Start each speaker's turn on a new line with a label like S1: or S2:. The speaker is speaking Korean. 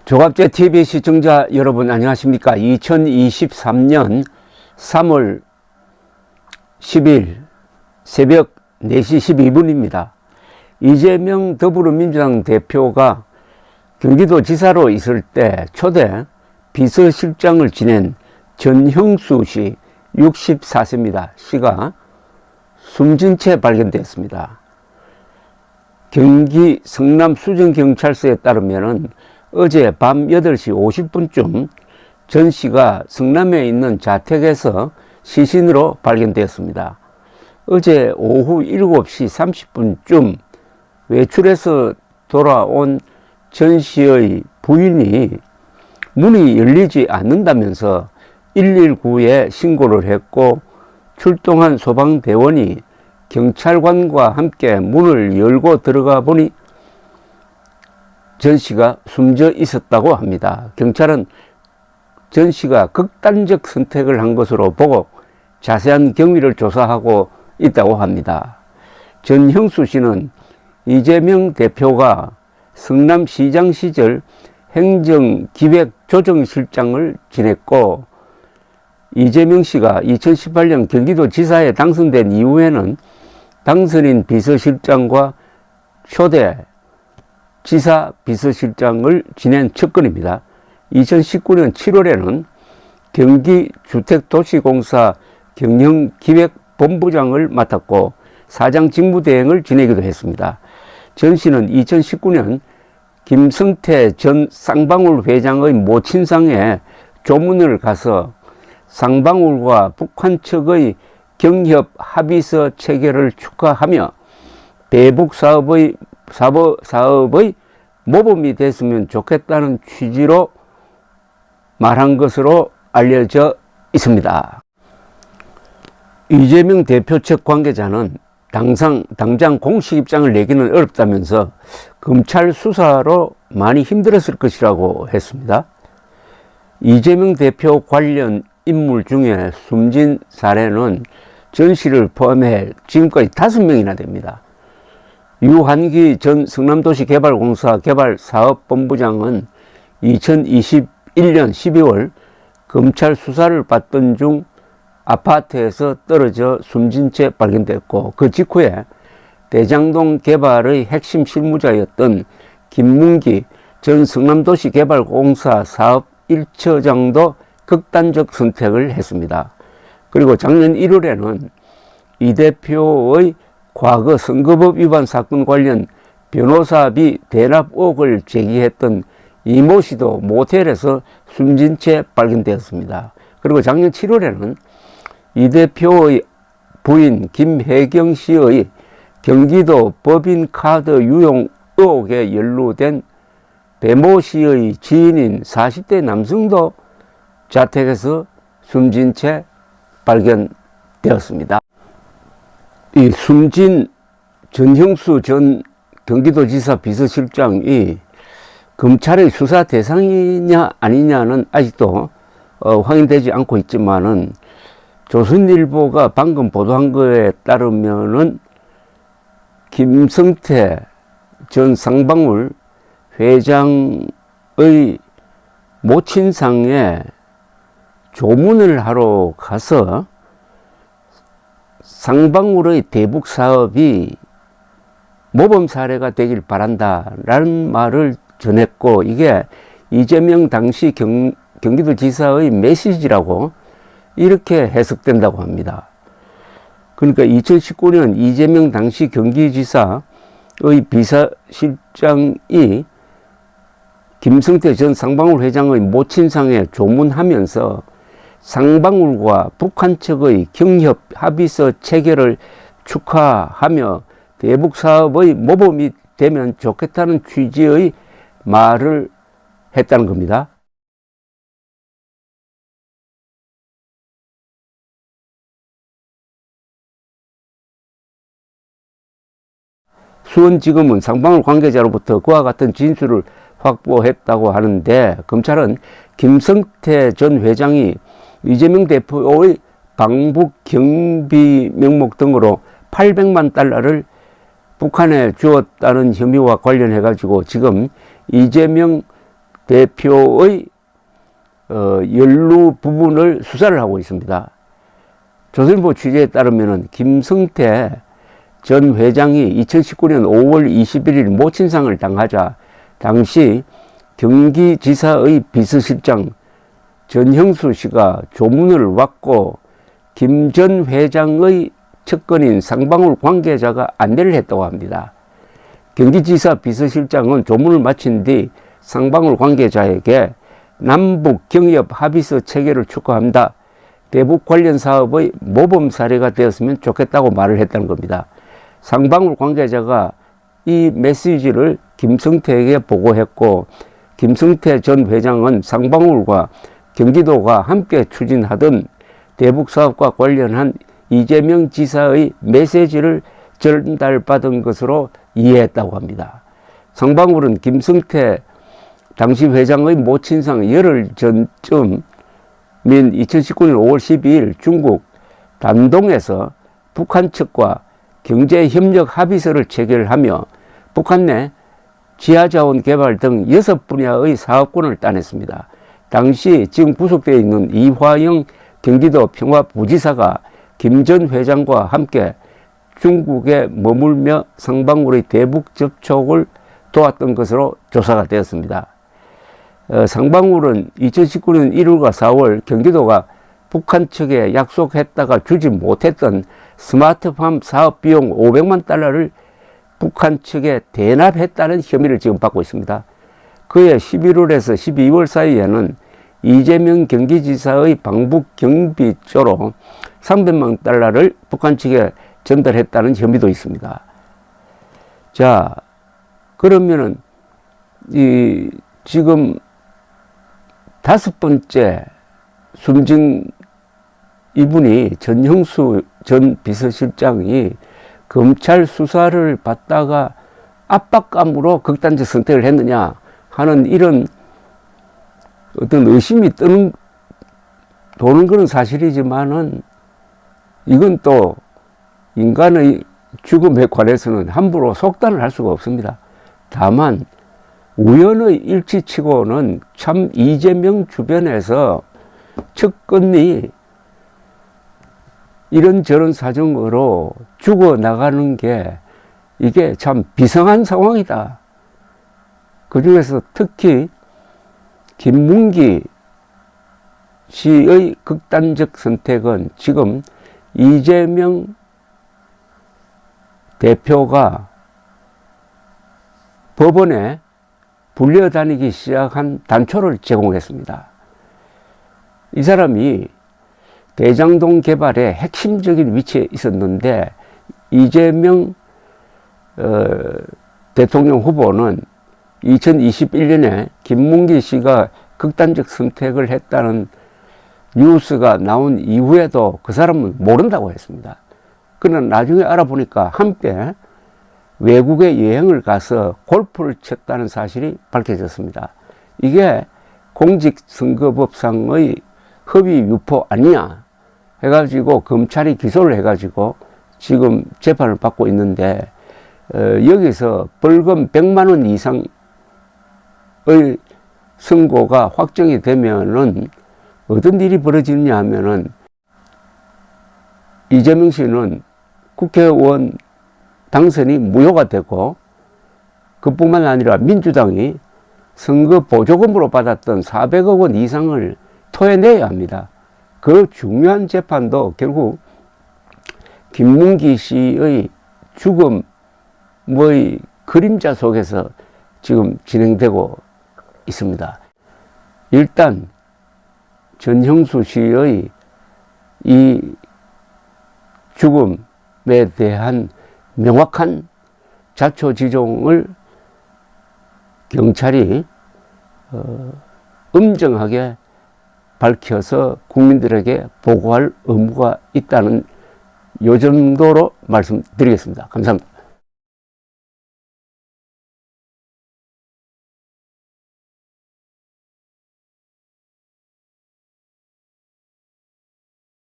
S1: 조갑제 TV 시청자 여러분 안녕하십니까. 2023년 3월 10일 새벽 4시 12분입니다. 이재명 더불어민주당 대표가 경기도지사로 있을 때 초대 비서실장을 지낸 전형수 씨 64세입니다. 씨가 숨진 채 발견되었습니다. 경기 성남 수정경찰서에 따르면 어제 밤 8시 50분쯤 전 씨가 성남에 있는 자택에서 시신으로 발견되었습니다. 어제 오후 7시 30분쯤 외출해서 돌아온 전 씨의 부인이 문이 열리지 않는다면서 119에 신고를 했고, 출동한 소방대원이 경찰관과 함께 문을 열고 들어가 보니 전 씨가 숨져 있었다고 합니다. 경찰은 전 씨가 극단적 선택을 한 것으로 보고 자세한 경위를 조사하고 있다고 합니다. 전형수 씨는 이재명 대표가 성남시장 시절 행정기획조정실장을 지냈고, 이재명 씨가 2018년 경기도지사에 당선된 이후에는 당선인 비서실장과 초대 지사 비서실장을 지낸 측근입니다. 2019년 7월에는 경기주택도시공사 경영기획본부장을 맡았고 사장 직무대행을 지내기도 했습니다. 전 씨는 2019년 김성태 전 쌍방울 회장의 모친상에 조문을 가서 쌍방울과 북한 측의 경협 합의서 체결을 축하하며 대북 사업의 모범이 됐으면 좋겠다는 취지로 말한 것으로 알려져 있습니다. 이재명 대표 측 관계자는 당장 공식 입장을 내기는 어렵다면서 검찰 수사로 많이 힘들었을 것이라고 했습니다. 이재명 대표 관련 인물 중에 숨진 사례는 전 씨를 포함해 지금까지 5명이나 됩니다. 유한기 전 성남도시개발공사 개발사업본부장은 2021년 12월 검찰 수사를 받던 중 아파트에서 떨어져 숨진 채 발견됐고, 그 직후에 대장동 개발의 핵심 실무자였던 김문기 전 성남도시개발공사 사업 1처장도 극단적 선택을 했습니다. 그리고 작년 1월에는 이 대표의 과거 선거법 위반 사건 관련 변호사비 대납 의혹을 제기했던 이모 씨도 모텔에서 숨진 채 발견되었습니다. 그리고 작년 7월에는 이 대표의 부인 김혜경 씨의 경기도 법인카드 유용 의혹에 연루된 배모 씨의 지인인 40대 남성도 자택에서 숨진 채 발견되었습니다. 이 숨진 전형수 전 경기도지사 비서실장이 검찰의 수사 대상이냐 아니냐는 아직도 확인되지 않고 있지만은, 조선일보가 방금 보도한 거에 따르면은 김성태 전 쌍방울 회장의 모친상에 조문을 하러 가서 쌍방울의 대북 사업이 모범 사례가 되길 바란다 라는 말을 전했고, 이게 이재명 당시 경기도지사의 메시지라고 이렇게 해석된다고 합니다. 그러니까 2019년 이재명 당시 경기지사의 비서실장이 김성태 전 쌍방울 회장의 모친상에 조문하면서 쌍방울과 북한 측의 경협 합의서 체결을 축하하며 대북 사업의 모범이 되면 좋겠다는 취지의 말을 했다는 겁니다. 수원지검은 쌍방울 관계자로부터 그와 같은 진술을 확보했다고 하는데, 검찰은 김성태 전 회장이 이재명 대표의 방북 경비 명목 등으로 800만 달러를 북한에 주었다는 혐의와 관련해 가지고 지금 이재명 대표의 연루 부분을 수사를 하고 있습니다. 조선일보 취재에 따르면 김성태 전 회장이 2019년 5월 21일 모친상을 당하자 당시 경기지사의 비서실장 전형수 씨가 조문을 왔고 김 전 회장의 측근인 상방울 관계자가 안내를 했다고 합니다. 경기지사 비서실장은 조문을 마친 뒤 상방울 관계자에게 남북 경협 합의서 체결을 축하합니다. 대북 관련 사업의 모범 사례가 되었으면 좋겠다고 말을 했다는 겁니다. 상방울 관계자가 이 메시지를 김성태에게 보고했고 김성태 전 회장은 상방울과 경기도가 함께 추진하던 대북 사업과 관련한 이재명 지사의 메시지를 전달받은 것으로 이해했다고 합니다. 상방울은 김성태 당시 회장의 모친상 열흘 전쯤인 2019년 5월 12일 중국 단동에서 북한 측과 경제협력 합의서를 체결하며 북한 내 지하자원 개발 등 6분야의 사업권을 따냈습니다. 당시 지금 구속되어 있는 이화영 경기도 평화부지사가 김 전 회장과 함께 중국에 머물며 상방울의 대북 접촉을 도왔던 것으로 조사가 되었습니다. 상방울은 2019년 1월과 4월 경기도가 북한 측에 약속했다가 주지 못했던 스마트팜 사업 비용 500만 달러를 북한 측에 대납했다는 혐의를 지금 받고 있습니다. 그해 11월에서 12월 사이에는 이재명 경기지사의 방북 경비조로 300만 달러를 북한 측에 전달했다는 혐의도 있습니다. 자, 그러면은 지금 5번째 숨진 이분이 전형수 전 비서실장이 검찰 수사를 받다가 압박감으로 극단적 선택을 했느냐 하는 이런 어떤 의심이 도는 것은 사실이지만은 이건 또 인간의 죽음에 관해서는 함부로 속단을 할 수가 없습니다. 다만 우연의 일치치고는 참 이재명 주변에서 측근이 이런저런 사정으로 죽어나가는 게 이게 참 비상한 상황이다. 그 중에서 특히 김문기 씨의 극단적 선택은 지금 이재명 대표가 법원에 불려다니기 시작한 단초를 제공했습니다. 이 사람이 대장동 개발의 핵심적인 위치에 있었는데 이재명 대통령 후보는 2021년에 김문기 씨가 극단적 선택을 했다는 뉴스가 나온 이후에도 그 사람은 모른다고 했습니다. 그러나 나중에 알아보니까 함께 외국에 여행을 가서 골프를 쳤다는 사실이 밝혀졌습니다. 이게 공직선거법상의 허위 유포 아니냐 해가지고 검찰이 기소를 해가지고 지금 재판을 받고 있는데 여기서 벌금 100만 원 이상의 선고가 확정이 되면은 어떤 일이 벌어지느냐 하면은 이재명 씨는 국회의원 당선이 무효가 되고 그뿐만 아니라 민주당이 선거 보조금으로 받았던 400억 원 이상을 토해내야 합니다. 그 중요한 재판도 결국 김문기 씨의 죽음의 그림자 속에서 지금 진행되고 있습니다. 일단 전형수 씨의 이 죽음에 대한 명확한 자초지종을 경찰이 엄정하게 밝혀서 국민들에게 보고할 의무가 있다는 요 정도로 말씀드리겠습니다. 감사합니다.